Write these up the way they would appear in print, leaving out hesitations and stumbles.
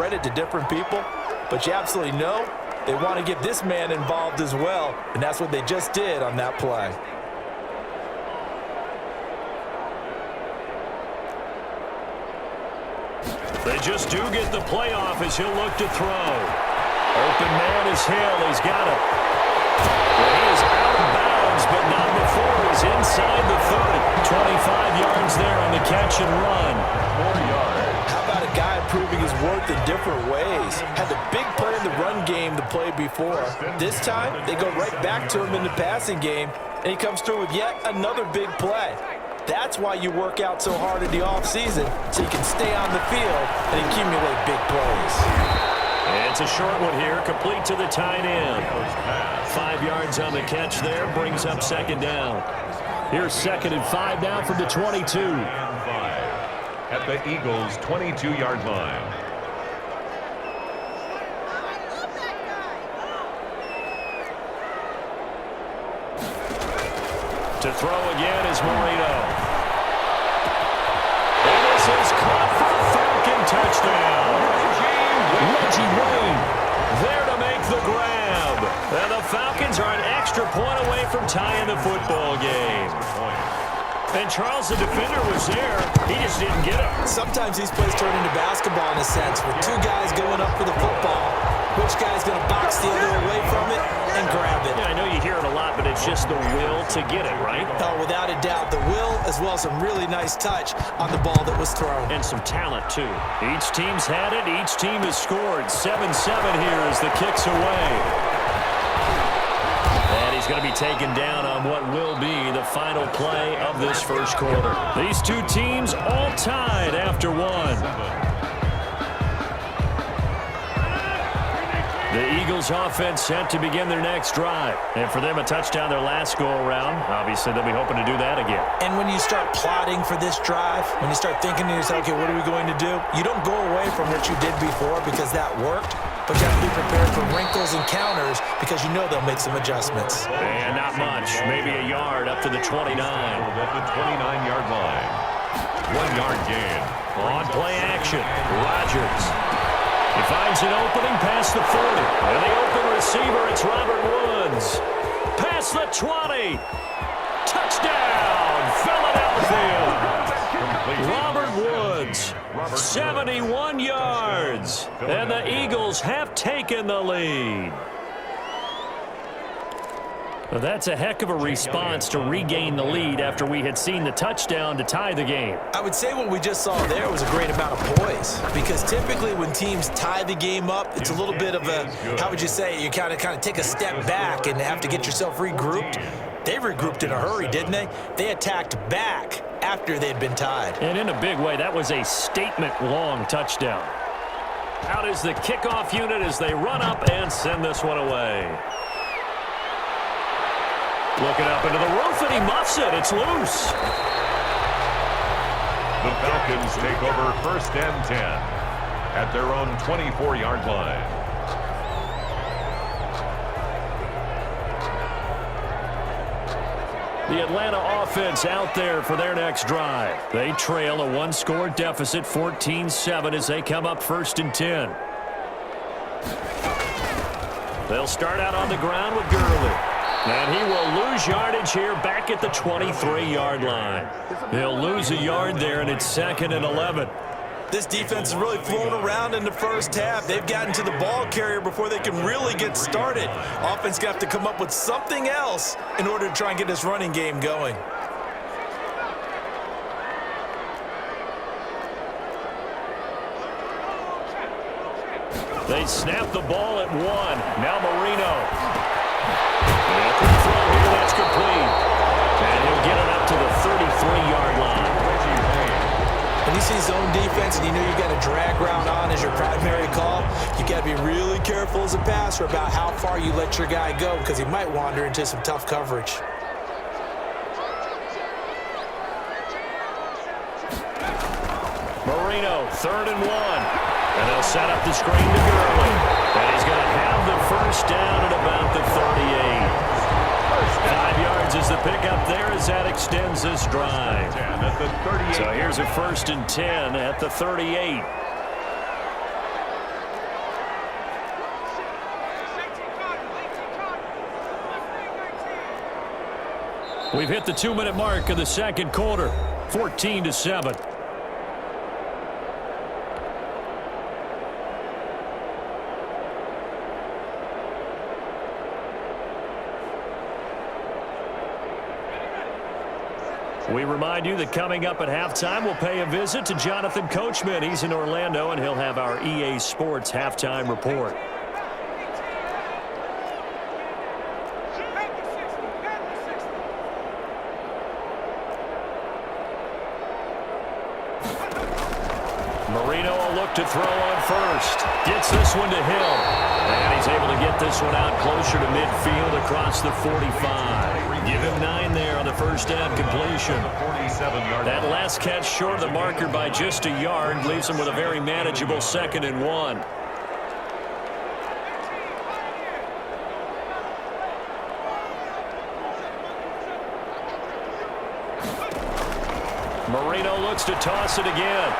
credit to different people, but you absolutely know they want to get this man involved as well, and that's what they just did on that play. They just do get the playoff as he'll look to throw. Open man is Hill. He's got it. Well, he is out of bounds, but not before he's inside the 30. 25 yards there on the catch and run. 4 yards. How about a guy proving his worth in different ways? Had the big play in the run game to play before. This time, they go right back to him in the passing game, and he comes through with yet another big play. That's why you work out so hard in the offseason, so you can stay on the field and accumulate big plays. It's a short one here, complete to the tight end. 5 yards on the catch there, brings up second down. Here's 2nd and 5 now from the 22. At the Eagles' 22-yard line. To throw again is Marino. And this is caught for a Falcon touchdown. Reggie Wayne there to make the grab. And the Falcons are an extra point away from tying the football game. And Charles, the defender, was there. He just didn't get it. Sometimes these plays turn into basketball in a sense, with two guys going up for the football. Which guy's going to box the other away from it and grab it? Yeah, I know you hear it a lot, but it's just the will to get it, right? Oh, without a doubt, the will as well as some really nice touch on the ball that was thrown. And some talent, too. Each team's had it. Each team has scored. 7-7 here as the kick's away. And he's going to be taken down on what will be the final play of this first quarter. These two teams all tied after one. The Eagles offense set to begin their next drive. And for them, a touchdown their last go-around. Obviously, they'll be hoping to do that again. And when you start plotting for this drive, when you start thinking to yourself, okay, what are we going to do? You don't go away from what you did before because that worked, but you have to be prepared for wrinkles and counters because you know they'll make some adjustments. And not much. Maybe a yard up to the 29. At the 29-yard line. 1 yard gain. On play action, Rodgers. He finds an opening past the 40. And the open receiver, it's Robert Woods. Past the 20. Touchdown, Philadelphia. Robert Woods, 71 yards. And the Eagles have taken the lead. Well, that's a heck of a response to regain the lead after we had seen the touchdown to tie the game. I would say what we just saw there was a great amount of poise, because typically when teams tie the game up, it's a little bit of a, how would you say, you kind of take a step back and have to get yourself regrouped. They regrouped in a hurry, didn't they? They attacked back after they'd been tied. And in a big way, that was a statement-long touchdown. Out is the kickoff unit as they run up and send this one away. Looking up into the roof, and he muffs it. It's loose. The Falcons take over 1st and 10 at their own 24-yard line. The Atlanta offense out there for their next drive. They trail a one-score deficit, 14-7, as they come up 1st and 10. They'll start out on the ground with Gurley. And he will lose yardage here back at the 23-yard line. He'll lose a yard there, and it's 2nd and 11. This defense is really flown around in the first half. They've gotten to the ball carrier before they can really get started. Offense got to come up with something else in order to try and get this running game going. They snap the ball at 1. Now Marino. That's complete. And he'll get it up to the 33-yard line. When you see zone defense and you know you've got a drag route on as your primary call, you got to be really careful as a passer about how far you let your guy go, because he might wander into some tough coverage. Marino, 3rd and 1. And they'll set up the screen to Gurley. And he's going to have the first down at about the 38. 5 yards is the pickup there as that extends this drive. So here's a 1st and 10 at the 38. We've hit the 2-minute mark of the second quarter, 14-7. We remind you that coming up at halftime, we'll pay a visit to Jonathan Coachman. He's in Orlando, and he'll have our EA Sports halftime report. Marino will look to throw on first. Gets this one to Hill. And he's able to get this one out closer to midfield across the 45. Give him 9 there on the first down completion. That last catch short of the marker by just a yard leaves him with a very manageable 2nd and 1. Marino looks to toss it again.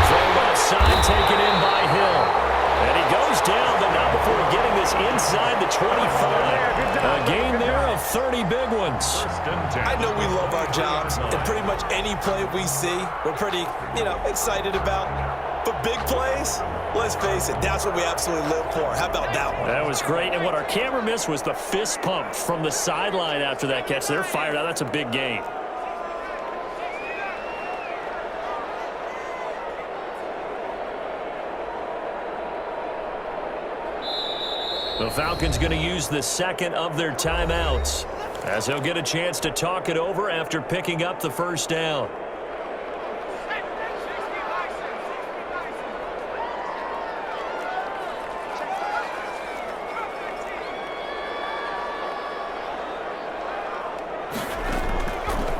Thrown outside, taken in by Hill. And he goes down, but not before getting this inside the 25. A gain there of 30 big ones. I know we love our jobs, and pretty much any play we see, we're pretty, excited about. But big plays, let's face it, that's what we absolutely live for. How about that one? That was great, and what our camera missed was the fist pump from the sideline after that catch. They're fired out. That's a big gain. The Falcons going to use the second of their timeouts as they'll get a chance to talk it over after picking up the first down.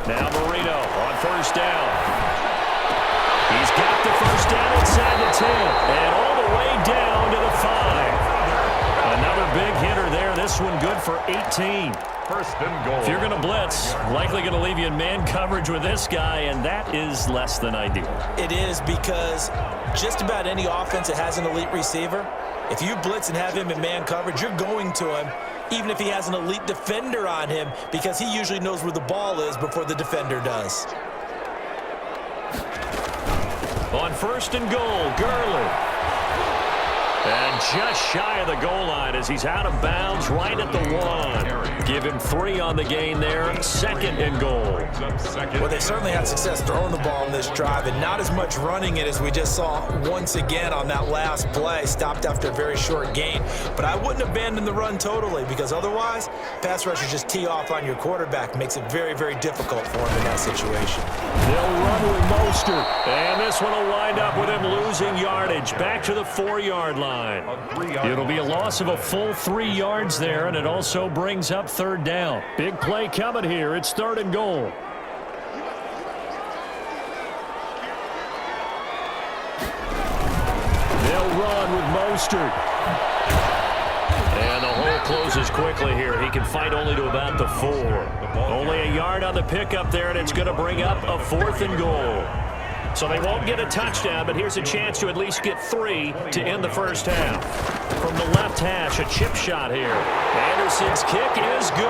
Now Marino on first down. He's got the first down inside the 10 and all the way down to the 5. Another big hitter there. This one good for 18. First and goal. If you're going to blitz, likely going to leave you in man coverage with this guy, and that is less than ideal. It is, because just about any offense that has an elite receiver, if you blitz and have him in man coverage, you're going to him, even if he has an elite defender on him, because he usually knows where the ball is before the defender does. On first and goal, Gurley. And just shy of the goal line as he's out of bounds right at the 1. Give him 3 on the gain there. 2nd and goal. Well, they certainly had success throwing the ball in this drive, and not as much running it as we just saw once again on that last play. Stopped after a very short gain. But I wouldn't abandon the run totally, because otherwise, pass rushers just tee off on your quarterback. Makes it very, very difficult for him in that situation. They'll run with Mostert. And this one will wind up with him losing yardage. Back to the 4-yard line. It'll be a loss of a full 3 yards there, and it also brings up 3rd down. Big play coming here. It's 3rd and goal. They'll run with Mostert. And the hole closes quickly here. He can fight only to about the 4. Only a yard on the pickup there, and it's going to bring up a 4th and goal. So they won't get a touchdown, but here's a chance to at least get 3 to end the first half. From the left hash, a chip shot here. Anderson's kick is good.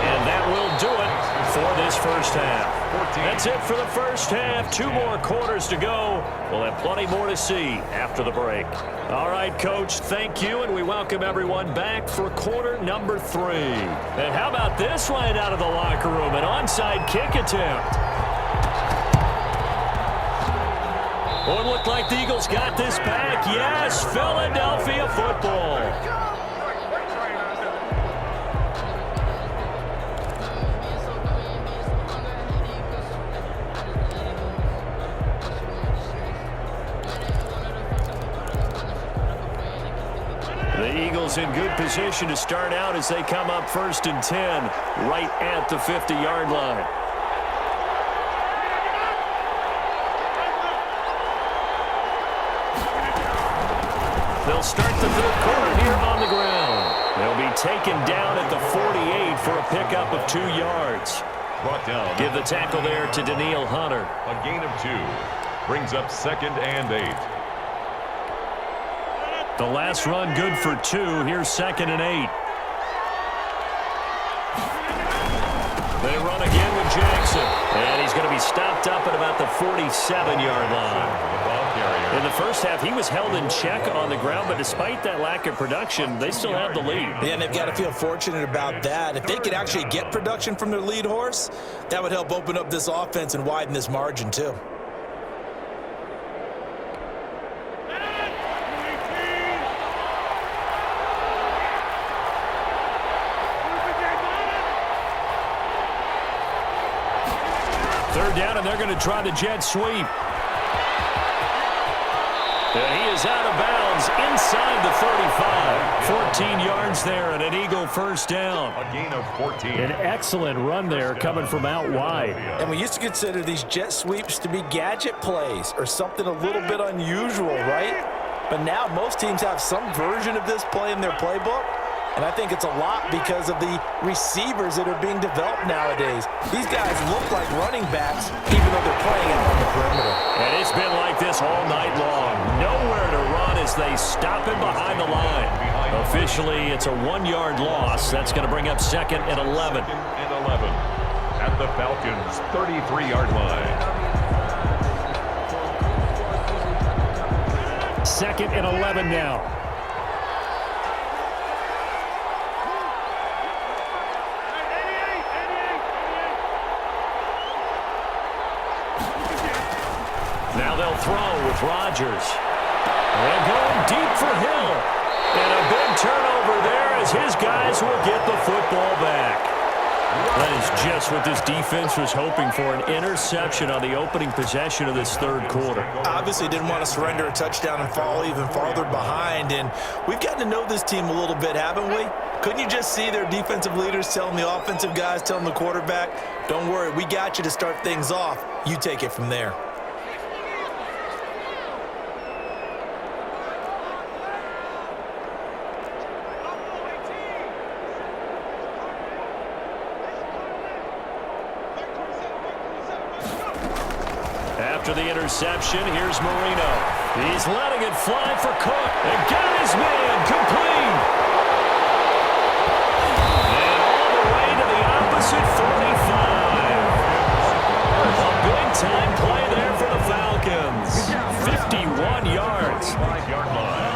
And that will do it for this first half. That's it for the first half. 2 more quarters to go. We'll have plenty more to see after the break. All right, Coach, thank you, and we welcome everyone back for quarter number 3. And how about this right out of the locker room? An onside kick attempt. Oh, it looked like the Eagles got this back. Yes, Philadelphia football. The Eagles in good position to start out as they come up 1st and 10 right at the 50-yard line. They'll start the 3rd quarter here on the ground. They'll be taken down at the 48 for a pickup of 2 yards. Brought down. Give the tackle there to Daniil Hunter. A gain of 2. Brings up 2nd and 8. The last run good for 2. Here's 2nd and 8. They run again with Jackson. And he's going to be stopped up at about the 47-yard line. In the first half, he was held in check on the ground, but despite that lack of production, they still have the lead. Yeah, and they've got to feel fortunate about that. If they could actually get production from their lead horse, that would help open up this offense and widen this margin too. Third down, and they're going to try the jet sweep. And he is out of bounds inside the 35. 14 yards there and an Eagle first down. A gain of 14. An excellent run there coming from out wide. And we used to consider these jet sweeps to be gadget plays or something a little bit unusual, right? But now most teams have some version of this play in their playbook. And I think it's a lot because of the receivers that are being developed nowadays. These guys look like running backs even though they're playing out on the perimeter. And it's been like this all night long. Nowhere to run as they stop him behind the line. Officially, it's a 1-yard loss. That's going to bring up 2nd and 11. 2nd and 11 at the Falcons' 33-yard line. 2nd and 11 now. Now they'll throw with Rodgers. And going deep for Hill. And a big turnover there as his guys will get the football back. That is just what this defense was hoping for, an interception on the opening possession of this third quarter. Obviously didn't want to surrender a touchdown and fall even farther behind. And we've gotten to know this team a little bit, haven't we? Couldn't you just see their defensive leaders telling the offensive guys, telling the quarterback, don't worry, we got you to start things off. You take it from there. After the interception, here's Marino. He's letting it fly for Cook. And got his man complete. And all the way to the opposite 45. A big-time play there for the Falcons. 51 yards. 5-yard line.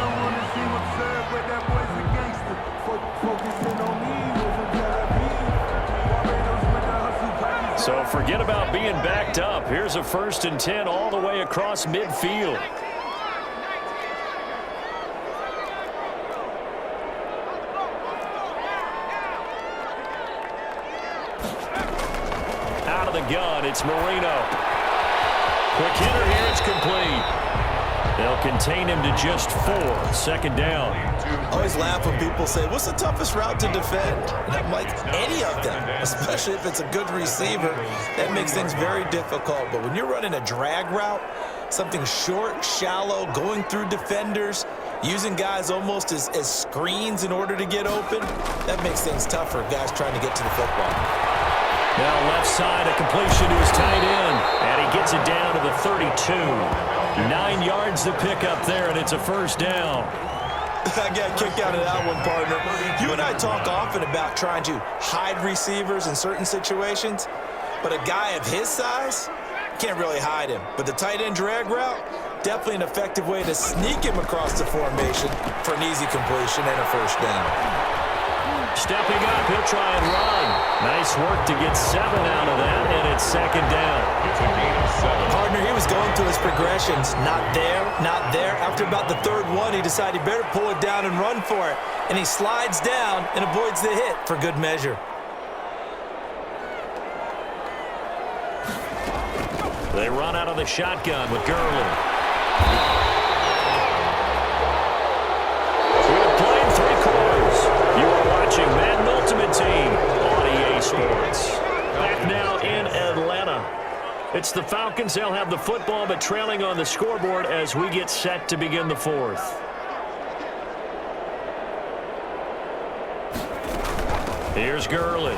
So forget about being backed up. Here's a 1st and 10 all the way across midfield. Out of the gun, it's Marino. Quick hitter here, it's complete. They'll contain him to just 4. 2nd down. I always laugh when people say, what's the toughest route to defend? And I'm like, any of them, especially if it's a good receiver. That makes things very difficult. But when you're running a drag route, something short, shallow, going through defenders, using guys almost as screens in order to get open, that makes things tougher, guys trying to get to the football. Now left side, a completion to his tight end. And he gets it down to the 32. 9 yards to pick up there, and it's a 1st down. I got a kick out of that one, partner. You and I talk often about trying to hide receivers in certain situations, but a guy of his size can't really hide him. But the tight end drag route, definitely an effective way to sneak him across the formation for an easy completion and a 1st down. Stepping up, he'll try and run. Nice work to get 7 out of that, and it's 2nd down. It's a gain of 7. Partner, he was going through his progressions. Not there, not there. After about the 3rd one, he decided he better pull it down and run for it. And he slides down and avoids the hit for good measure. They run out of the shotgun with Gurley. We're playing 3 quarters. You are watching Madden Ultimate Team on EA Sports. Back now in Atlanta. It's the Falcons. They'll have the football, but trailing on the scoreboard as we get set to begin the 4th. Here's Gurley.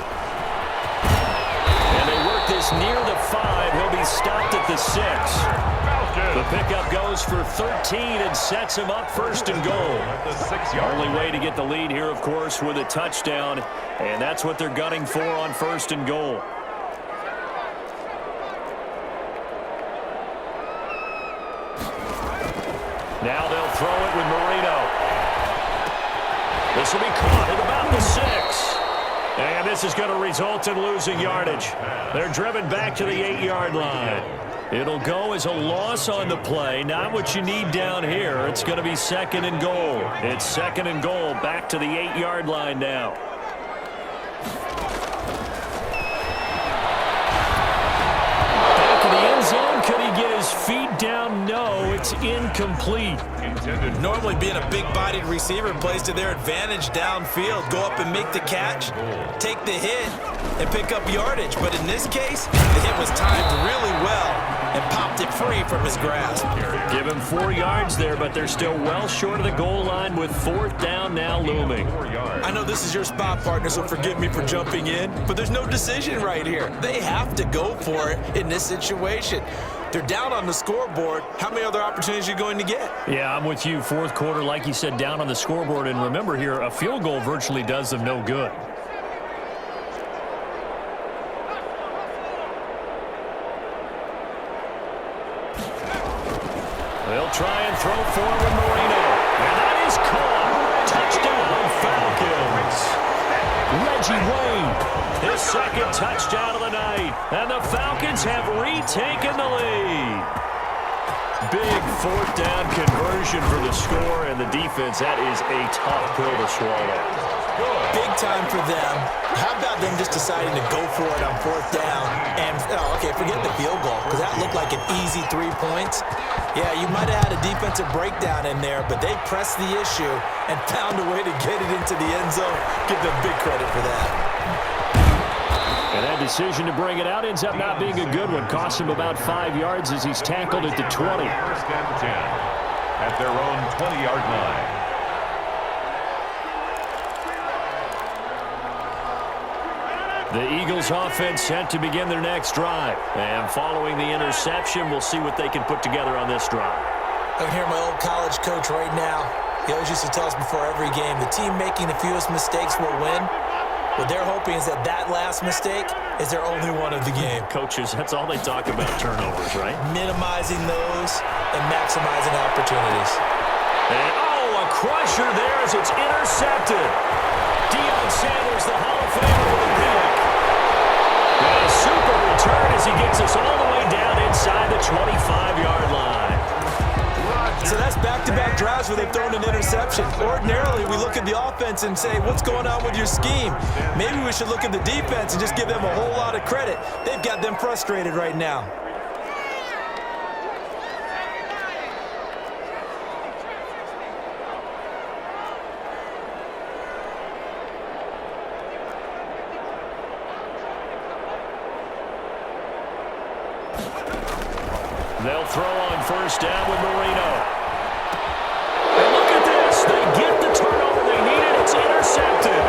And they work this near the 5. He'll be stopped at the 6. The pickup goes for 13 and sets him up 1st and goal. The 6-yard Only way to get the lead here, of course, with a touchdown. And that's what they're gunning for on 1st and goal. Now they'll throw it with Marino. This will be caught at about the 6. And this is going to result in losing yardage. They're driven back to the 8-yard line. It'll go as a loss on the play. Not what you need down here. It's going to be 2nd and goal. It's 2nd and goal back to the 8-yard line now. Back in the end zone. Could he get his feet down? No, it's incomplete. Normally being a big-bodied receiver plays to their advantage downfield. Go up and make the catch, take the hit, and pick up yardage. But in this case, the hit was timed really well and popped it free from his grasp. Give him 4 yards there, but they're still well short of the goal line with 4th down now looming. I know this is your spot, partner, so forgive me for jumping in, but there's no decision right here. They have to go for it in this situation. They're down on the scoreboard. How many other opportunities are you going to get? Yeah, I'm with you. 4th quarter, like you said, down on the scoreboard. And remember here, a field goal virtually does them no good. They'll try and throw forward Marino. And that is caught. Touchdown, Falcons. Reggie Wayne, his 2nd touchdown of the night. And the Falcons have retaken the lead. Big 4th down conversion for the score, and the defense, that is a tough pill to swallow. Big time for them. How about them just deciding to go for it on 4th down? And, forget the field goal, because that looked like an easy 3 points. Yeah, you might have had a defensive breakdown in there, but they pressed the issue and found a way to get it into the end zone. Give them big credit for that. And that decision to bring it out ends up not being a good one. Costs him about 5 yards as he's tackled at the 20. 1st and 10 at their own 20-yard line. The Eagles offense set to begin their next drive. And following the interception, we'll see what they can put together on this drive. I can hear my old college coach right now. He always used to tell us before every game, the team making the fewest mistakes will win. What they're hoping is that last mistake is their only one of the game. Coaches, that's all they talk about, turnovers, right? Minimizing those and maximizing opportunities. And, a crusher there as it's intercepted. Deion Sanders, the Hall of Famer, with a pick. And a super return as he gets us all the way down inside the 25-yard line. So that's back-to-back drives where they've thrown an interception. Ordinarily, we look at the offense and say, what's going on with your scheme? Maybe we should look at the defense and just give them a whole lot of credit. They've got them frustrated right now. They'll throw on 1st down with Marino. And look at this. They get the turnover they needed. It's intercepted.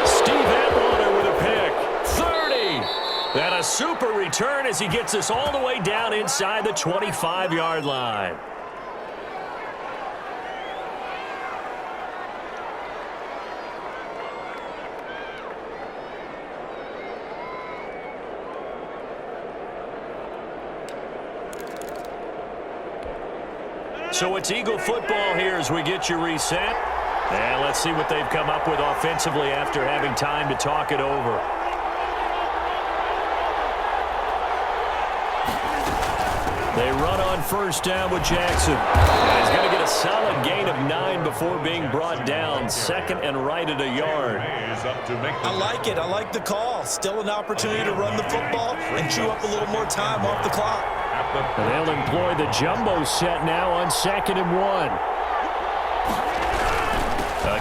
Steve Atwater with a pick. 30. And a super return as he gets us all the way down inside the 25-yard line. So it's Eagle football here as we get you reset. And let's see what they've come up with offensively after having time to talk it over. They run on 1st down with Jackson. And he's going to get a solid gain of 9 before being brought down. 2nd and right at a yard. I like it. I like the call. Still an opportunity to run the football and chew up a little more time off the clock. And they'll employ the jumbo set now on 2nd and 1.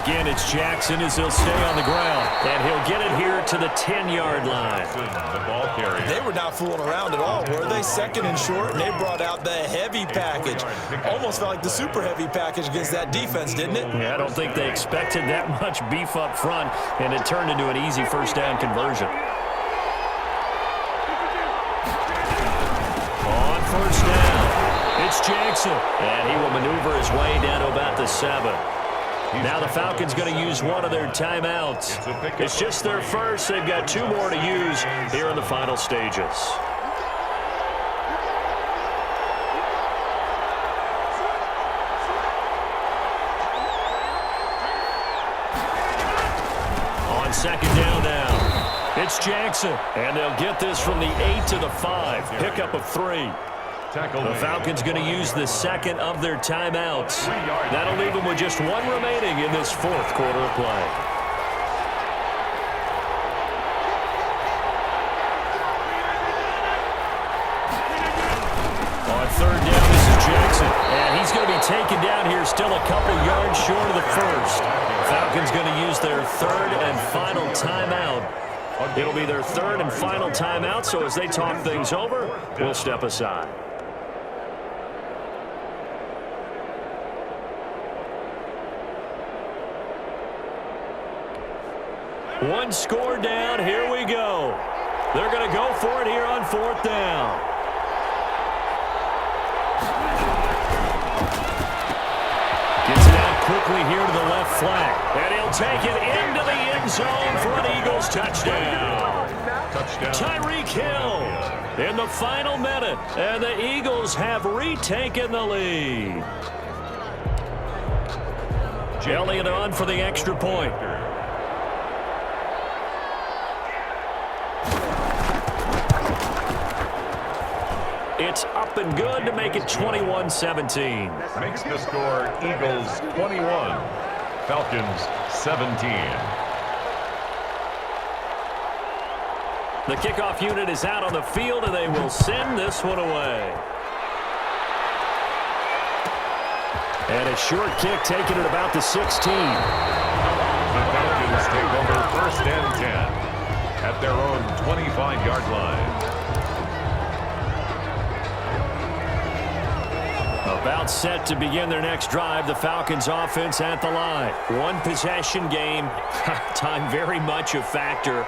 Again, it's Jackson as he'll stay on the ground. And he'll get it here to the 10-yard line. They were not fooling around at all, were they? 2nd and short, and they brought out the heavy package. Almost felt like the super heavy package against that defense, didn't it? Yeah, I don't think they expected that much beef up front, and it turned into an easy 1st down conversion. On 1st down, it's Jackson. And he will maneuver his way down to about the 7. Now the Falcons going to use one of their timeouts. It's just their first. They've got 2 more to use here in the final stages. on second down now. It's Jackson, and they'll get this from the 8 to the 5. Pickup of 3. The Falcons going to use the second of their timeouts. That'll leave them with just one remaining in this fourth quarter of play. On third down, this is Jackson. And he's going to be taken down here, still a couple yards short of the first. Falcons going to use their third and final timeout. It'll be their third and final timeout, so as they talk things over, we'll step aside. One score down. Here we go. They're going to go for it here on fourth down. Gets it out quickly here to the left flank. And he'll take it into the end zone for an Eagles touchdown. Tyreek Hill in the final minute. And the Eagles have retaken the lead. Elliott on for the extra point. It's up and good to make it 21-17. Makes the score Eagles 21, Falcons 17. The kickoff unit is out on the field, and they will send this one away. And a short kick taken at about the 16. The Falcons take over first and 10 at their own 25-yard line. About set to begin their next drive. The Falcons offense at the line. One possession game. Time very much a factor.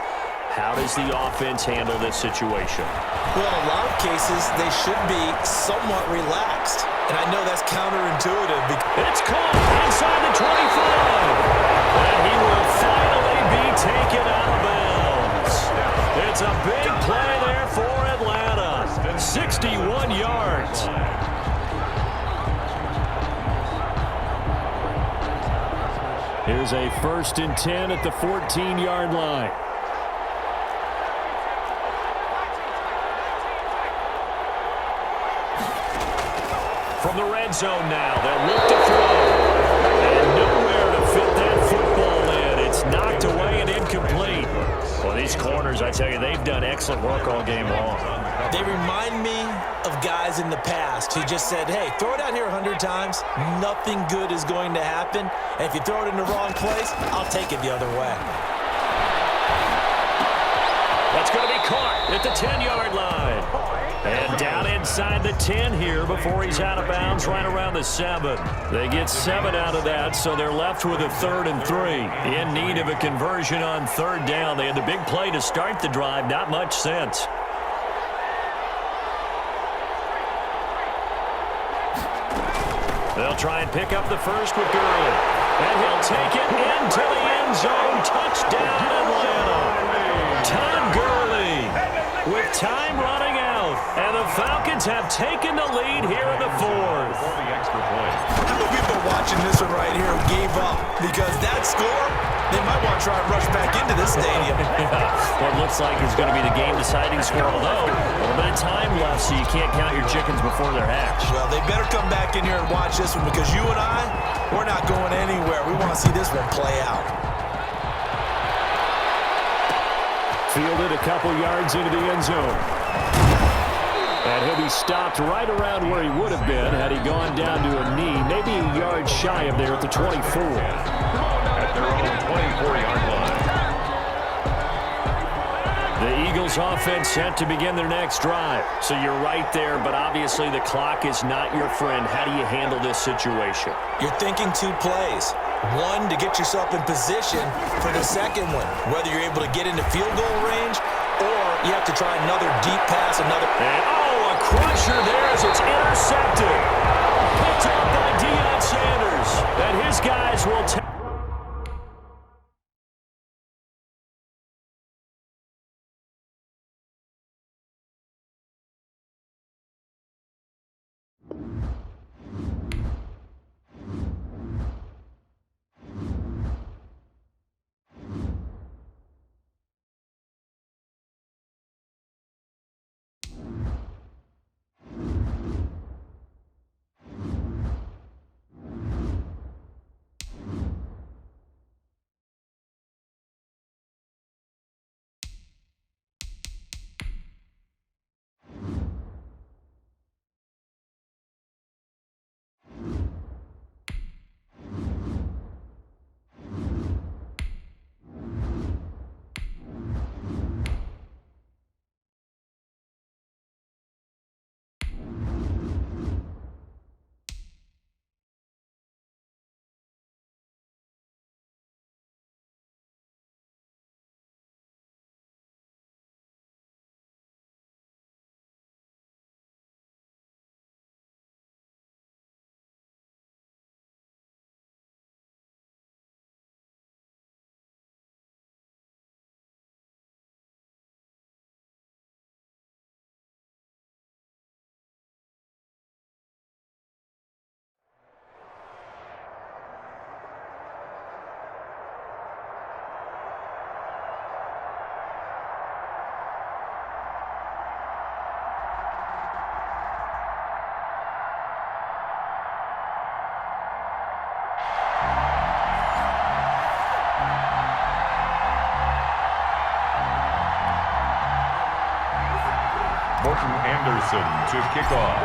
How does the offense handle this situation? Well, in a lot of cases, they should be somewhat relaxed. And I know that's counterintuitive. It's caught inside the 25. And he will finally be taken out of bounds. It's a big play there for Atlanta. 61 yards. Here's a 1st and 10 at the 14-yard line. From the red zone now, they'll look to throw. And nowhere to fit that football in. It's knocked away and incomplete. Well, these corners, I tell you, they've done excellent work all game long. They remind me of guys in the past who just said, hey, throw it out here 100 times. Nothing good is going to happen. And if you throw it in the wrong place, I'll take it the other way. That's going to be caught at the 10-yard line. And down inside the 10 here before he's out of bounds right around the 7. They get 7 out of that, so they're left with a 3rd and 3. In need of a conversion on 3rd down. They had the big play to start the drive. Not much sense. They'll try and pick up the first with Gurley. And he'll take it into the end zone. Touchdown, Atlanta. Todd Gurley with time running out. And the Falcons have taken the lead here in the 4th. How many people are watching this one right here who gave up? Because that score, they might want to try and rush back into this stadium. What looks like is going to be the game-deciding score, although a little bit of time left, so you can't count your chickens before they're hatched. Well, they better come back in here and watch this one because you and I, we're not going anywhere. We want to see this one play out. Fielded a couple yards into the end zone. And he'll be stopped right around where he would have been had he gone down to a knee, maybe a yard shy of there at the 24. At their own 24-yard line. The Eagles offense set to begin their next drive. So you're right there, but obviously the clock is not your friend. How do you handle this situation? You're thinking 2 plays. One, to get yourself in position for the second one, whether you're able to get into field goal range or you have to try another deep pass, And a crusher there as it's intercepted. Picked up by Deion Sanders. And his guys will take. Morton Anderson to kick off.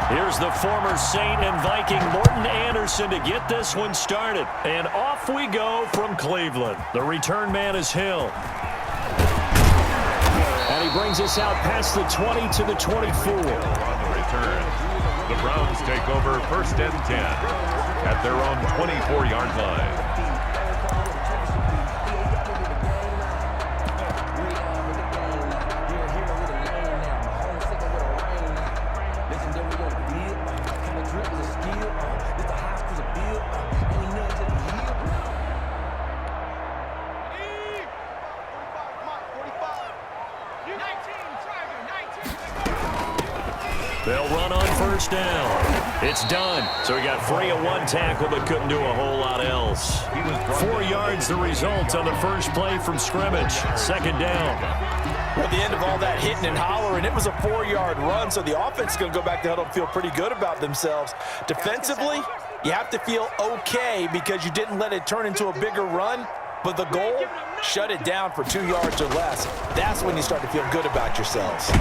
Here's the former Saint and Viking Morton Anderson to get this one started. And off we go from Cleveland. The return man is Hill. And he brings us out past the 20 to the 24. On the return, the Browns take over 1st and 10 at their own 24-yard line. They'll run on 1st down. It's done. So he got free of one tackle but couldn't do a whole lot else. 4 yards the result on the first play from scrimmage. 2nd down. Well, at the end of all that hitting and hollering, it was a 4-yard run, so the offense is going to go back to huddle and feel pretty good about themselves. Defensively, you have to feel okay because you didn't let it turn into a bigger run, but the goal, shut it down for 2 yards or less. That's when you start to feel good about yourselves.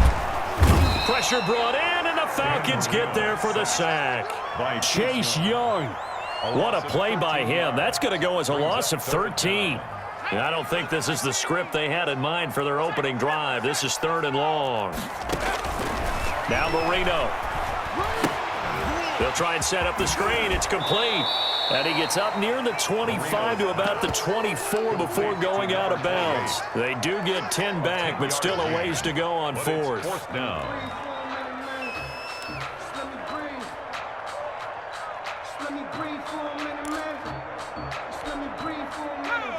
Pressure brought in, and the Falcons get there for the sack. Chase Young. What a play by him. That's going to go as a loss of 13. And I don't think this is the script they had in mind for their opening drive. This is 3rd and long. Now Marino. They'll try and set up the screen. It's complete. And he gets up near the 25 to about the 24 before going out of bounds. They do get 10 back, but still a ways to go on 4th. 4th down.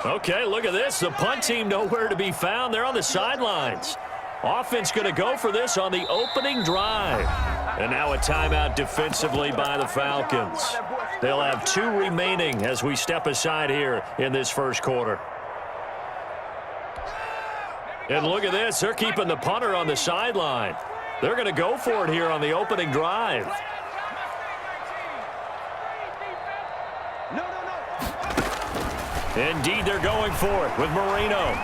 Okay, look at this. The punt team nowhere to be found. They're on the sidelines. Offense going to go for this on the opening drive. And now a timeout defensively by the Falcons. They'll have 2 remaining as we step aside here in this first quarter. And look at this. They're keeping the punter on the sideline. They're going to go for it here on the opening drive. Indeed, they're going for it with Marino.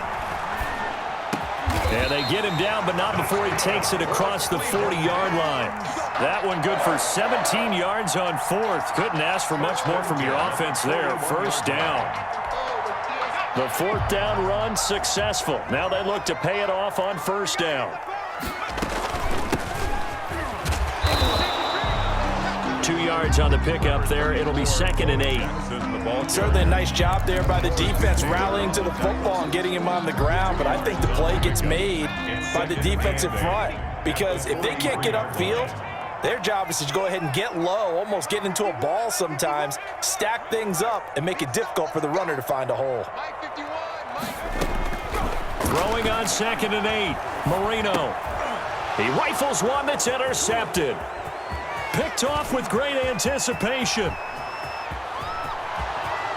And they get him down, but not before he takes it across the 40-yard line. That one good for 17 yards on 4th. Couldn't ask for much more from your offense there. 1st down. The 4th down run successful. Now they look to pay it off on 1st down. 2 yards on the pickup there. It'll be 2nd and 8. Certainly a nice job there by the defense rallying to the football and getting him on the ground, but I think the play gets made by the defensive front because if they can't get upfield, their job is to go ahead and get low, almost get into a ball sometimes, stack things up, and make it difficult for the runner to find a hole. Throwing on 2nd and 8. Marino. He rifles one that's intercepted. Picked off with great anticipation.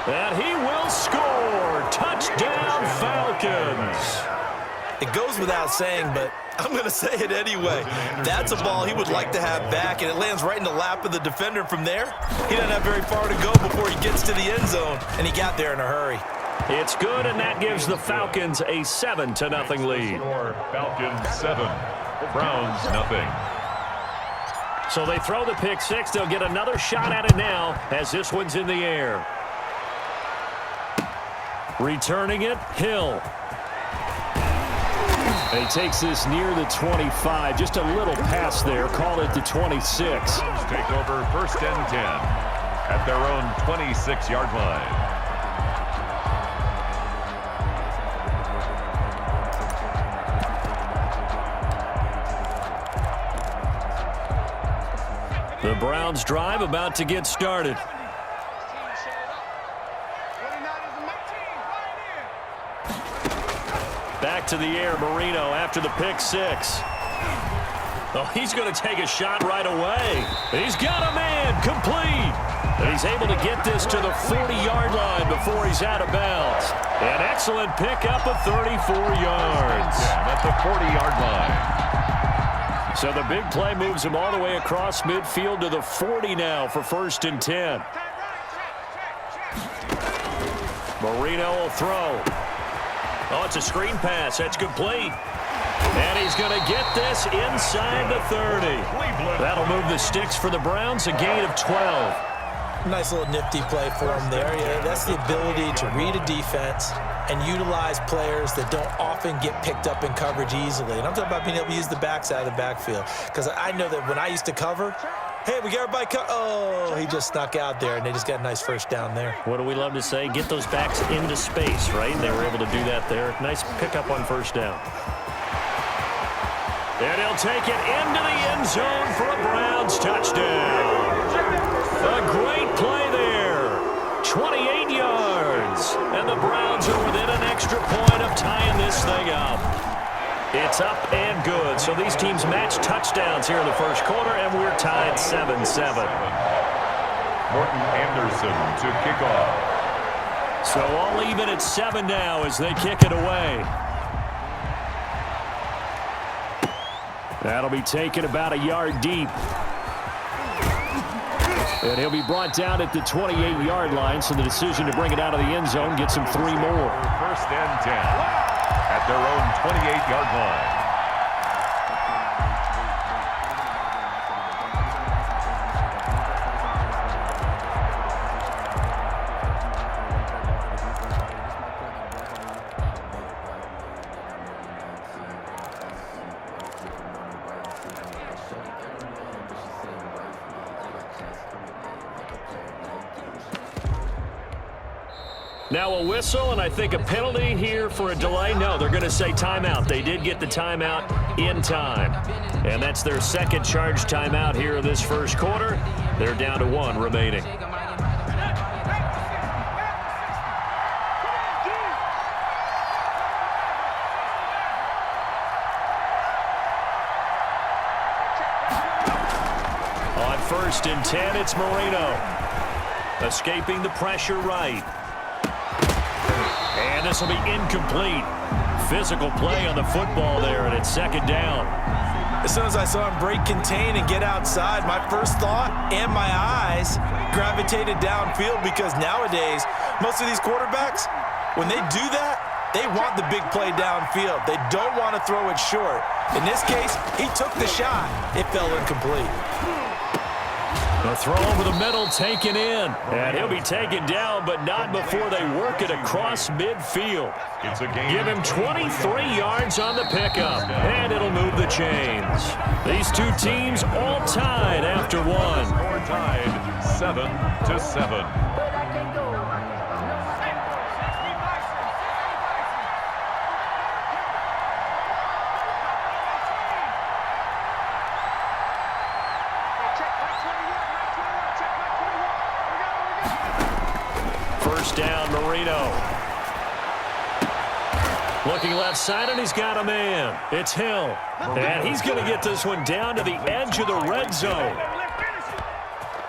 And he will score. Touchdown, Falcons. It goes without saying, but I'm going to say it anyway. That's a ball he would like to have back, and it lands right in the lap of the defender from there. He doesn't have very far to go before he gets to the end zone, and he got there in a hurry. It's good, and that gives the Falcons a 7-0 lead. Falcons 7, Browns nothing. So they throw the pick 6. They'll get another shot at it now as this one's in the air. Returning it, Hill. And he takes this near the 25. Just a little pass there. Call it the 26. Take over 1st and 10 at their own 26-yard line. The Browns drive about to get started. Back to the air, Marino after the pick 6. Oh, he's going to take a shot right away. He's got a man, complete. And he's able to get this to the 40-yard line before he's out of bounds. An excellent pickup of 34 yards. At the 40-yard line. So the big play moves him all the way across midfield to the 40 now for 1st and 10. Marino will throw. Oh, it's a screen pass. That's complete. And he's going to get this inside the 30. That'll move the sticks for the Browns, a gain of 12. Nice little nifty play for him there. Yeah, that's the ability to read a defense and utilize players that don't often get picked up in coverage easily. And I'm talking about being able to use the backside of the backfield. Because I know that when I used to cover, hey, we got everybody oh, he just snuck out there, and they just got a nice first down there. What do we love to say? Get those backs into space, right? And they were able to do that there. Nice pickup on first down. And he'll take it into the end zone for a Browns touchdown. A great play there. 28 yards. And the Browns are within an extra point of tying this thing up. It's up and good. So these teams match touchdowns here in the first quarter, and we're tied 7-7. Morton Anderson to kick off. So all even at 7 now as they kick it away. That'll be taken about a yard deep. And he'll be brought down at the 28-yard line, so the decision to bring it out of the end zone gets him 3 more. First and 10 at their own 28-yard line. Now a whistle, and I think a penalty here for a delay. No, they're going to say timeout. They did get the timeout in time. And that's their second charge timeout here in this first quarter. They're down to 1 remaining. On first and 10, it's Marino. Escaping the pressure right. And this will be incomplete. Physical play on the football there, and it's second down. As soon as I saw him break contain and get outside, my first thought and my eyes gravitated downfield, because nowadays, most of these quarterbacks, when they do that, they want the big play downfield. They don't want to throw it short. In this case, he took the shot. It fell incomplete. The throw over the middle taken in. And he'll be taken down, but not before they work it across midfield. It's a game. Give him 23 yards on the pickup, and it'll move the chains. These two teams all tied after one. Score tied 7-7. First down, Marino. Looking left side, and he's got a man. It's Hill. And he's going to get this one down to the edge of the red zone.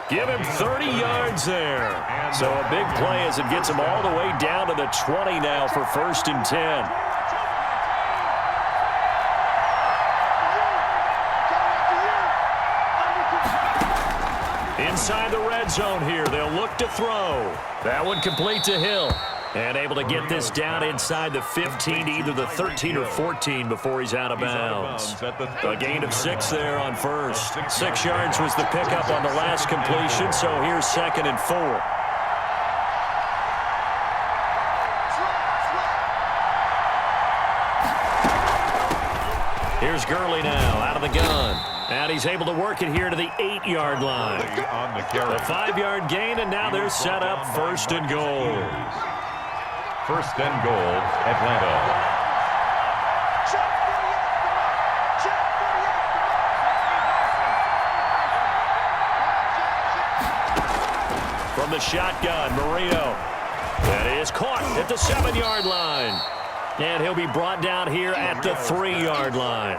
Give him 30 yards there. So a big play as it gets him all the way down to the 20 now for first and 10. Inside the red zone here, they'll look to throw. That one complete to Hill. And able to get this down inside the 15, either the 13 or 14 before he's out of bounds. A gain of 6 there on first. 6 yards was the pickup on the last completion, so here's second and 4. Here's Gurley now out of the gun. And he's able to work it here to the 8-yard line. A 5-yard gain, and now they're set up first and goal. First and goal, Atlanta. From the shotgun, Marino. That is caught at the 7-yard line. And he'll be brought down here at the 3-yard line.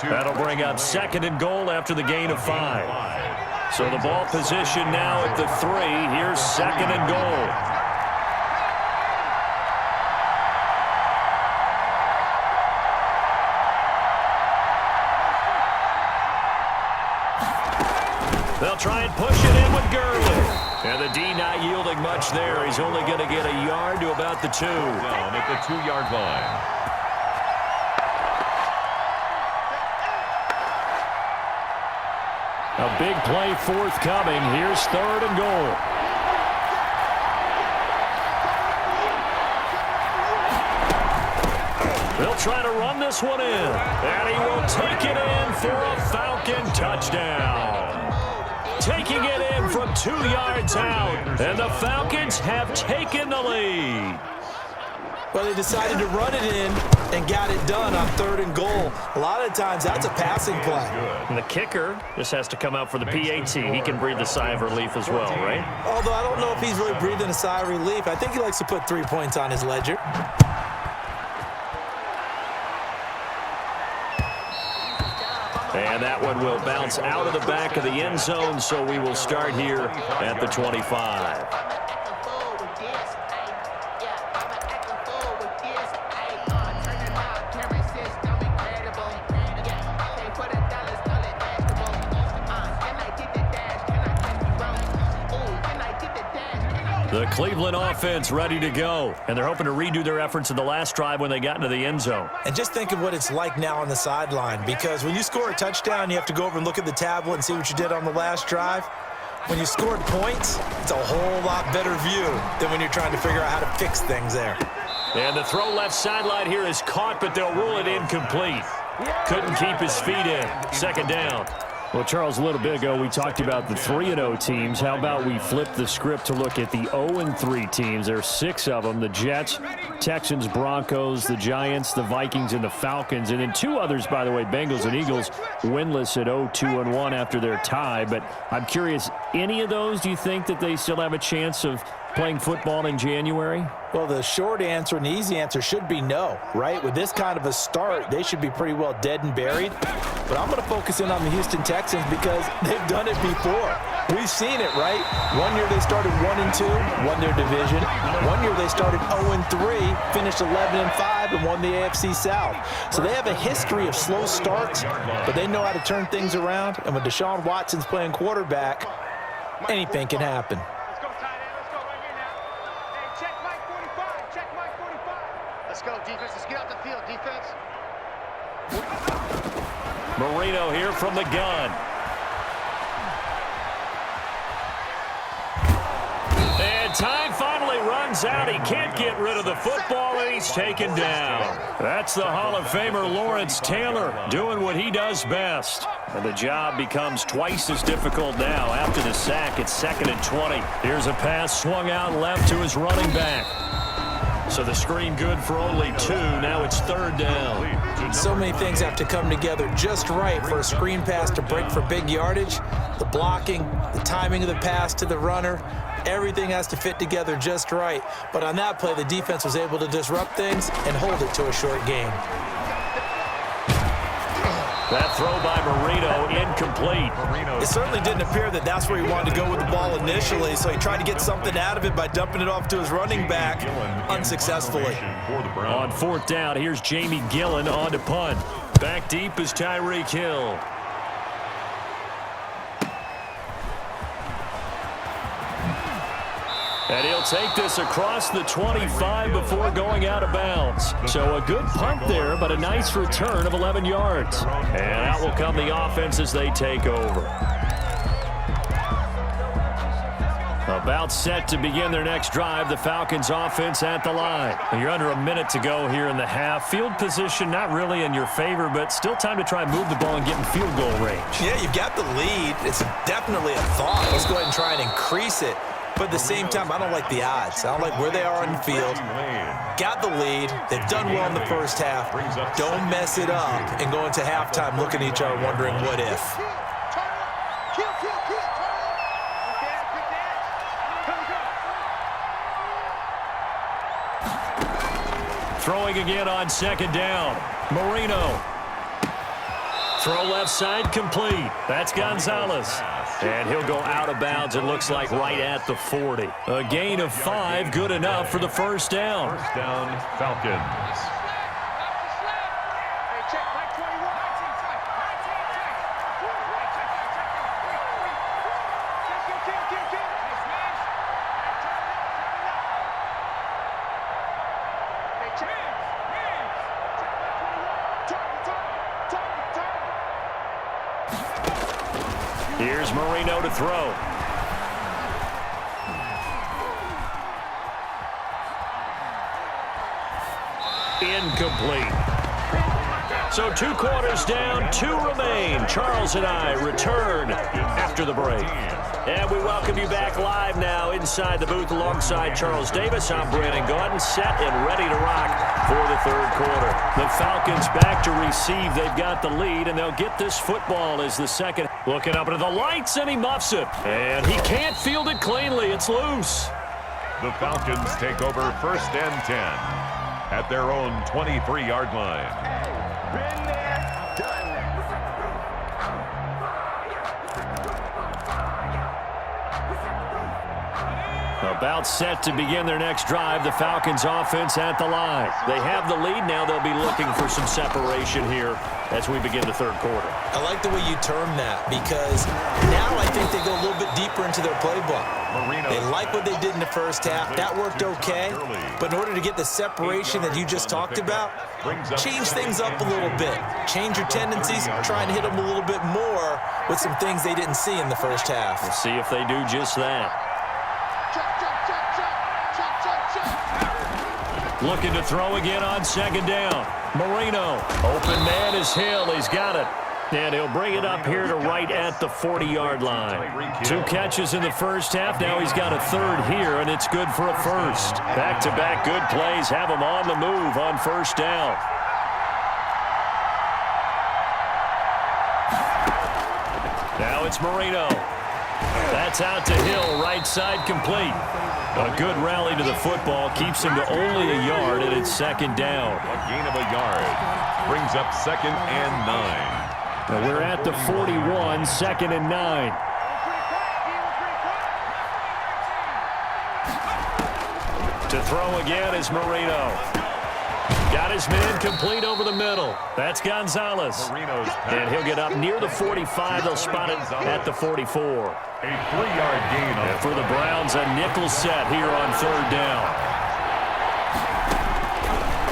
That'll bring up second and goal after the gain of 5. So the ball position now at the 3. Here's second and goal. They'll try and push it in with Gurley. And the D not yielding much there. He's only going to get a yard to about the 2. Down at the 2-yard line. A big play forthcoming. Here's 3rd and goal. They'll try to run this one in. And he will take it in for a Falcon touchdown. Taking it in from 2 yards out. And the Falcons have taken the lead. Well, they decided to run it in and got it done on 3rd and goal. A lot of times, that's a passing play. And the kicker just has to come out for the PAT. He can breathe a sigh of relief as well, right? Although I don't know if he's really breathing a sigh of relief. I think he likes to put 3 points on his ledger. And that one will bounce out of the back of the end zone, so we will start here at the 25. The Cleveland offense ready to go, and they're hoping to redo their efforts in the last drive when they got into the end zone. And just think of what it's like now on the sideline, because when you score a touchdown, you have to go over and look at the tablet and see what you did on the last drive. When you scored points, it's a whole lot better view than when you're trying to figure out how to fix things there. And the throw left sideline here is caught, but they'll rule it incomplete. Couldn't keep his feet in. 2nd down. Well, Charles, a little bit ago, we talked about the 3-0 teams. How about we flip the script to look at the 0-3 teams? There are 6 of them: the Jets, Texans, Broncos, the Giants, the Vikings, and the Falcons. And then 2 others, by the way, Bengals and Eagles, winless at 0-2-1 after their tie. But I'm curious, any of those, do you think that they still have a chance of playing football in January? Well, the short answer and the easy answer should be no, right? With this kind of a start, they should be pretty well dead and buried. But I'm going to focus in on the Houston Texans because they've done it before. We've seen it, right? One year they started 1-2, won their division. One year they started 0-3, finished 11-5, and won the AFC South. So they have a history of slow starts, but they know how to turn things around. And when Deshaun Watson's playing quarterback, anything can happen. Let's go, defense. Let's get out the field, defense. Marino here from the gun. And time finally runs out. He can't get rid of the football, and he's taken down. That's the Hall of Famer Lawrence Taylor doing what he does best. And the job becomes twice as difficult now. After the sack, it's 2nd and 20. Here's a pass swung out left to his running back. So the screen good for only 2. Now it's 3rd down. So many things have to come together just right for a screen pass to break for big yardage. The blocking, the timing of the pass to the runner, everything has to fit together just right. But on that play, the defense was able to disrupt things and hold it to a short game. That throw by Marino incomplete. It certainly didn't appear that that's where he wanted to go with the ball initially, so he tried to get something out of it by dumping it off to his running back unsuccessfully. On 4th down, here's Jamie Gillen on to punt. Back deep is Tyreek Hill. And he'll take this across the 25 before going out of bounds. So a good punt there, but a nice return of 11 yards. And out will come the offense as they take over. About set to begin their next drive, the Falcons offense at the line. You're under a minute to go here in the half. Field position not really in your favor, but still time to try and move the ball and get in field goal range. Yeah, you've got the lead. It's definitely a thought. Let's go ahead and try and increase it. But at the same time, I don't like the odds. I don't like where they are on the field. Got the lead. They've done well in the first half. Don't mess it up and go into halftime looking at each other wondering what if. Throwing again on 2nd down. Marino. Throw left side complete. That's Gonzalez. And he'll go out of bounds, it looks like right at the 40. A gain of 5, good enough for the 1st down. 1st down, Falcons. Here's Marino to throw. Incomplete. So 2 quarters down, 2 remain. Charles and I return after the break. And we welcome you back live now inside the booth alongside Charles Davis. I'm Brandon Gaudin, set and ready to rock for the third quarter. The Falcons back to receive. They've got the lead, and they'll get this football as the second. Looking up into the lights, and he muffs it. And he can't field it cleanly. It's loose. The Falcons take over 1st and 10 at their own 23-yard line. Been there, done that. About set to begin their next drive. The Falcons offense at the line. They have the lead. Now they'll be looking for some separation here as we begin the third quarter. I like the way you term that because now I think they go a little bit deeper into their playbook. They like what they did in the first half. That worked okay. But in order to get the separation that you just talked about, change things up a little bit. Change your tendencies. Try and hit them a little bit more with some things they didn't see in the first half. We'll see if they do just that. Looking to throw again on second down. Marino. Open man is Hill. He's got it. And he'll bring it up here to right at the 40-yard line. 2 catches in the first half. Now he's got a third here, and it's good for a first. Back-to-back good plays have him on the move on first down. Now it's Marino. That's out to Hill, right side complete. A good rally to the football keeps him to only a yard, and it's second down. A gain of a yard brings up 2nd and 9. Now we're at the 41, 2nd and 9. To throw again is Marino. Got his man complete over the middle. That's Gonzalez. And he'll get up near the 45. They'll spot it at the 44. A 3-yard gain. And for the Browns, a nickel set here on third down.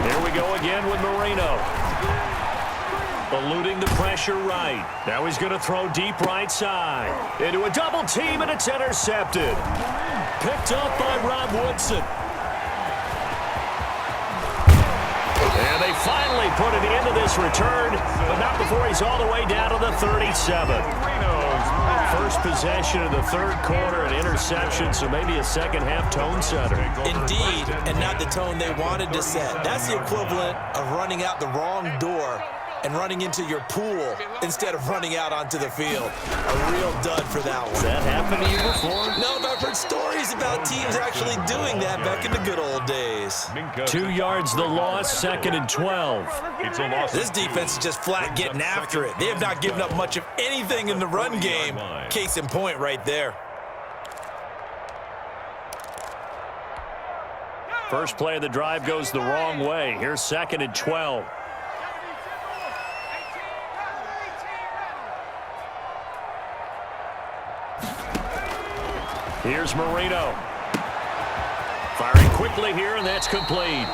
Here we go again with Marino. Eluding the pressure right. Now he's going to throw deep right side. Into a double team, and it's intercepted. Picked up by Rob Woodson. And they finally put an end to this return, but not before he's all the way down to the 37. First possession of the third quarter, an interception, so maybe a second-half tone setter. Indeed, and not the tone they wanted to set. That's the equivalent of running out the wrong door and running into your pool instead of running out onto the field. A real dud for that one. Has that happened to you before? No, but I've heard stories about teams actually doing that back in the good old days. 2 yards the loss, 2nd and 12. It's a loss. This defense is just flat getting after it. They have not given up much of anything in the run game. Case in point right there. First play of the drive goes the wrong way. Here's 2nd and 12. Here's Marino. Firing quickly here, and that's complete.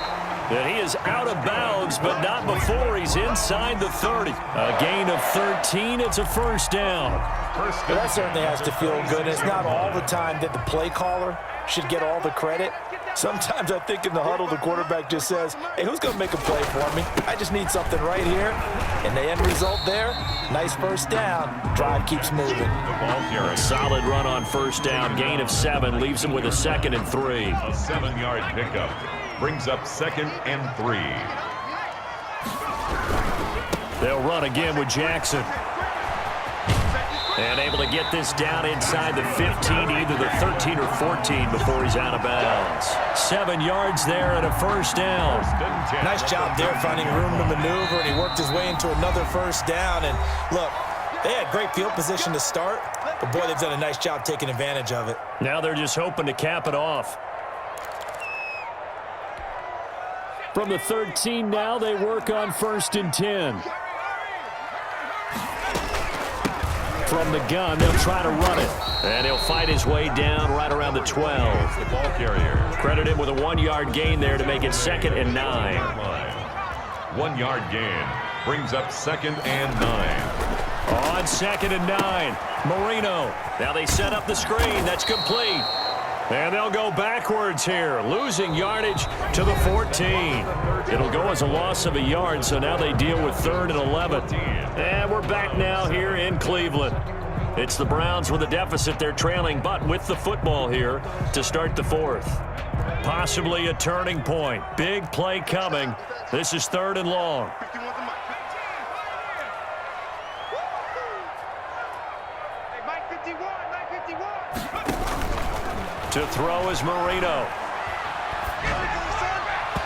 And he is out of bounds, but not before he's inside the 30. A gain of 13. It's a first down. Well, that certainly has to feel good. It's not all the time that the play caller should get all the credit. Sometimes I think in the huddle, the quarterback just says, hey, who's going to make a play for me? I just need something right here. And the end result there, nice first down. Drive keeps moving. A solid run on first down. Gain of 7 leaves him with a 2nd and 3. A 7-yard pickup brings up 2nd and 3. They'll run again with Jackson. And able to get this down inside the 15, either the 13 or 14 before he's out of bounds. 7 yards there and a first down. Nice job there finding room to maneuver, and he worked his way into another first down. And look, they had great field position to start, but boy, they've done a nice job taking advantage of it. Now they're just hoping to cap it off. From the 13 now, they work on 1st and 10. From the gun, they'll try to run it. And he'll fight his way down right around the 12. The ball carrier. Credit him with a 1-yard gain there to make it 2nd and 9. 1-yard gain brings up 2nd and 9. On 2nd and 9, Marino. Now they set up the screen. That's complete. And they'll go backwards here, losing yardage to the 14. It'll go as a loss of a yard, so now they deal with 3rd and 11. And we're back now here in Cleveland. It's the Browns with a deficit. They're trailing, but with the football here to start the 4th. Possibly a turning point. Big play coming. This is 3rd and long. To throw is Marino.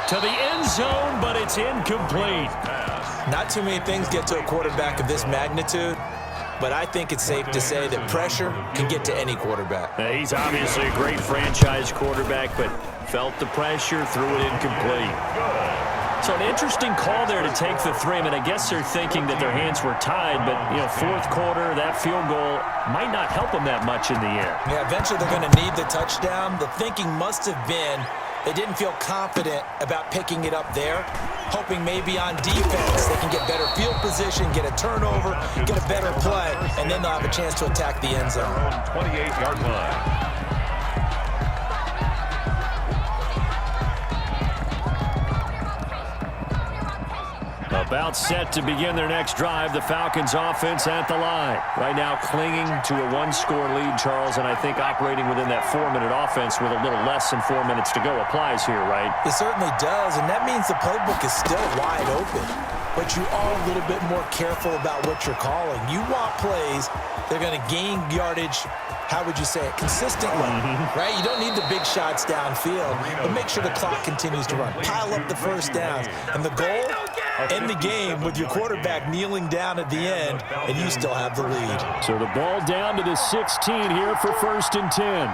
To the end zone, but it's incomplete. Not too many things get to a quarterback of this magnitude, but I think it's safe to say that pressure can get to any quarterback. Now, he's obviously a great franchise quarterback, but felt the pressure, threw it incomplete. So an interesting call there to take the 3. I mean, I guess they're thinking that their hands were tied, but, you know, 4th quarter, that field goal might not help them that much in the end. Yeah, eventually they're going to need the touchdown. The thinking must have been they didn't feel confident about picking it up there, hoping maybe on defense they can get better field position, get a turnover, get a better play, and then they'll have a chance to attack the end zone. 28-yard line. About set to begin their next drive. The Falcons offense at the line. Right now clinging to a 1-score lead, Charles, and I think operating within that 4-minute offense with a little less than 4 minutes to go applies here, right? It certainly does, and that means the playbook is still wide open. But you are a little bit more careful about what you're calling. You want plays that are going to gain yardage, how would you say it, consistently, right? You don't need the big shots downfield, but make sure the clock continues to run. Pile up the first downs. And the goal, end the game with your quarterback kneeling down at the end, and you still have the lead. So the ball down to the 16 here for 1st and 10.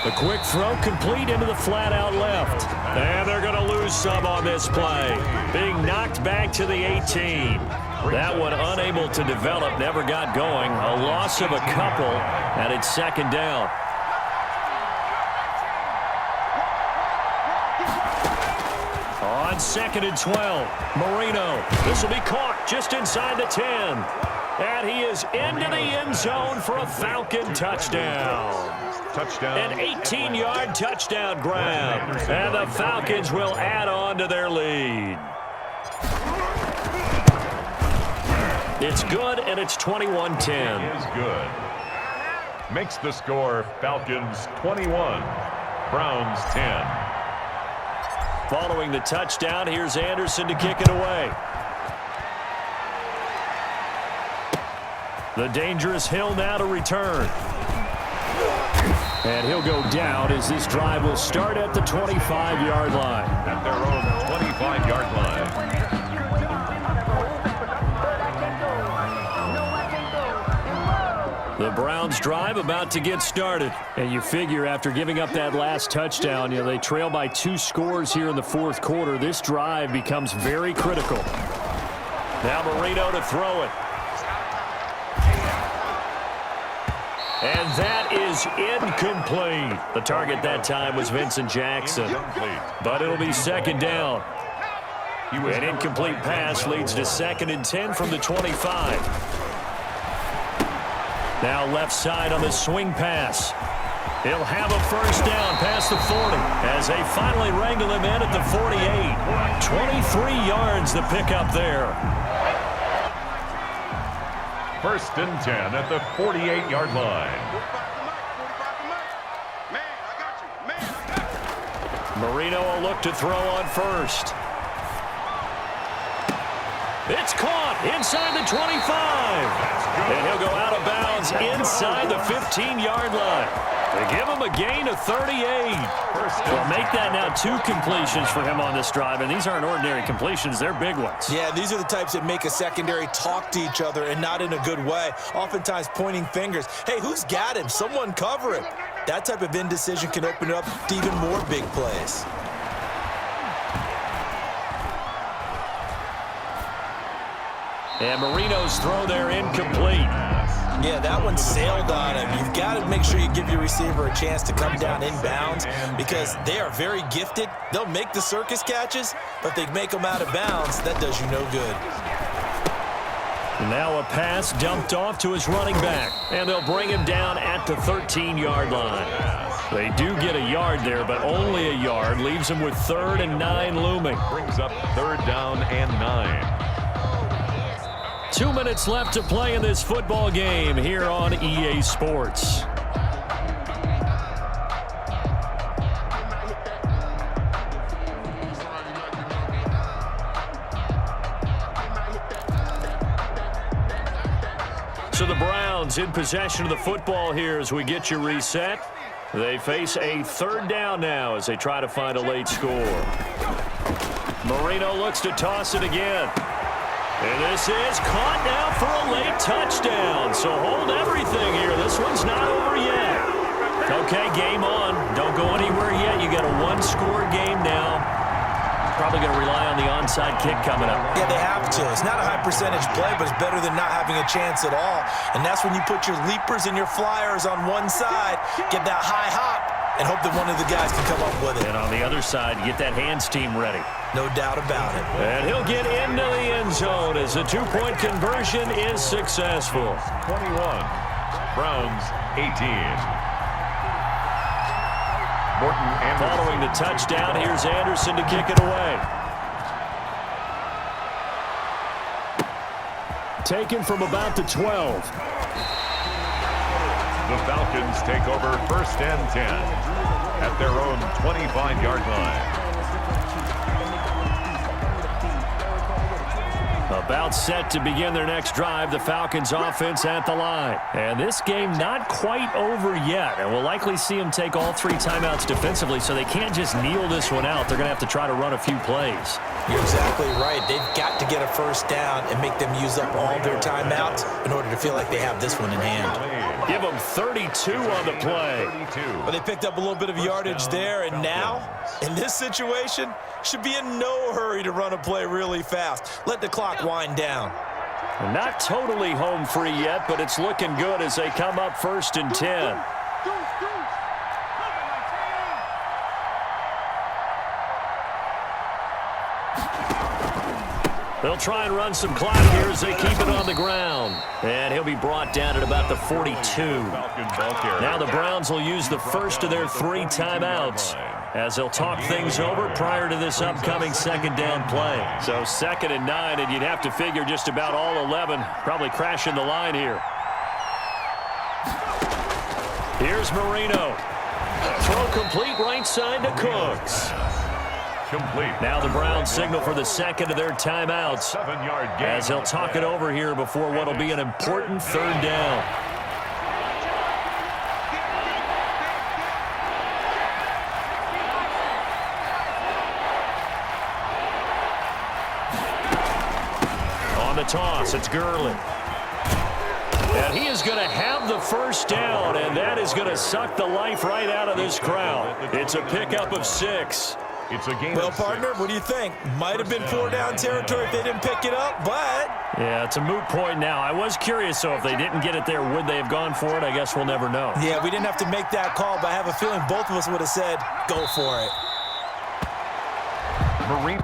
The quick throw complete into the flat out left. And they're going to lose some on this play. Being knocked back to the 18. That one unable to develop, never got going. A loss of a couple, and it's 2nd down. On 2nd and 12, Marino. This will be caught just inside the 10. And he is into the end zone for a Falcon touchdown. Touchdown. An 18-yard touchdown grab. And the Falcons will add on to their lead. It's good, and it's 21-10. Is good. Makes the score Falcons 21, Browns 10. Following the touchdown, here's Anderson to kick it away. The dangerous Hill now to return. And he'll go down as this drive will start at the 25-yard line. At their own 25-yard line. The Browns drive about to get started. And you figure after giving up that last touchdown, you know, they trail by 2 scores here in the 4th quarter. This drive becomes very critical. Now Marino to throw it. And that is incomplete. The target that time was Vincent Jackson. But it'll be 2nd down. An incomplete pass leads to 2nd and 10 from the 25. Now left side on the swing pass. He'll have a first down past the 40 as they finally wrangle him in at the 48. 23 yards the pickup there. 1st and 10 at the 48-yard line. Marino will look to throw on first. It's caught inside the 25. And he'll go out of bounds inside the 15-yard line. They give him a gain of 38. Well, make that now 2 completions for him on this drive, and these aren't ordinary completions. They're big ones. Yeah, these are the types that make a secondary talk to each other and not in a good way. Oftentimes pointing fingers. Hey, who's got him? Someone cover him. That type of indecision can open up to even more big plays. And Marino's throw there incomplete. Yeah, that one sailed on him. You've got to make sure you give your receiver a chance to come down inbounds because they are very gifted. They'll make the circus catches, but they make them out of bounds. That does you no good. Now a pass dumped off to his running back, and they'll bring him down at the 13-yard line. They do get a yard there, but only a yard. Leaves him with 3rd and 9 looming. Brings up 3rd down and 9. 2 minutes left to play in this football game here on EA Sports. So the Browns in possession of the football here as we get you reset. They face a 3rd down now as they try to find a late score. Marino looks to toss it again. And this is caught now for a late touchdown. So hold everything here. This one's not over yet. Okay, game on. Don't go anywhere yet. You got a 1-score game now. Probably going to rely on the onside kick coming up. Yeah, they have to. It's not a high percentage play, but it's better than not having a chance at all. And that's when you put your leapers and your flyers on one side, get that high hop, and hope that one of the guys can come up with it. And on the other side, get that hands team ready. No doubt about it. And he'll get into the end zone as the 2-point conversion is successful. 21. Browns 18. Morton Anderson. Following the touchdown, here's Anderson to kick it away. Taken from about the 12. The Falcons take over 1st and 10 at their own 25-yard line. About set to begin their next drive, the Falcons offense at the line. And this game not quite over yet. And we'll likely see them take all 3 timeouts defensively, so they can't just kneel this one out. They're going to have to try to run a few plays. You're exactly right. They've got to get a 1st down and make them use up all their timeouts in order to feel like they have this one in hand. Give them 32 on the play. Well, they picked up a little bit of yardage there, and now, in this situation, should be in no hurry to run a play really fast. Let the clock wind down. Not totally home free yet, but it's looking good as they come up 1st and 10. They'll try and run some clock here as they keep it on the ground. And he'll be brought down at about the 42. Now the Browns will use the first of their 3 timeouts as they'll talk things over prior to this upcoming 2nd down play. So 2nd and 9, and you'd have to figure just about all 11 probably crashing the line here. Here's Marino. Throw complete right side to Cooks. Complete. Now the Browns signal for the 2nd of their timeouts 7-yard gain as they'll talk it over here before what will be an important 3rd down. On the toss, it's Gurley. And he is going to have the 1st down, and that is going to suck the life right out of this crowd. It's a pickup of 6. It's a game. Well, partner, what do you think? Might have been 4-down territory if they didn't pick it up, but... Yeah, it's a moot point now. I was curious, so if they didn't get it there, would they have gone for it? I guess we'll never know. Yeah, we didn't have to make that call, but I have a feeling both of us would have said, go for it. Marine.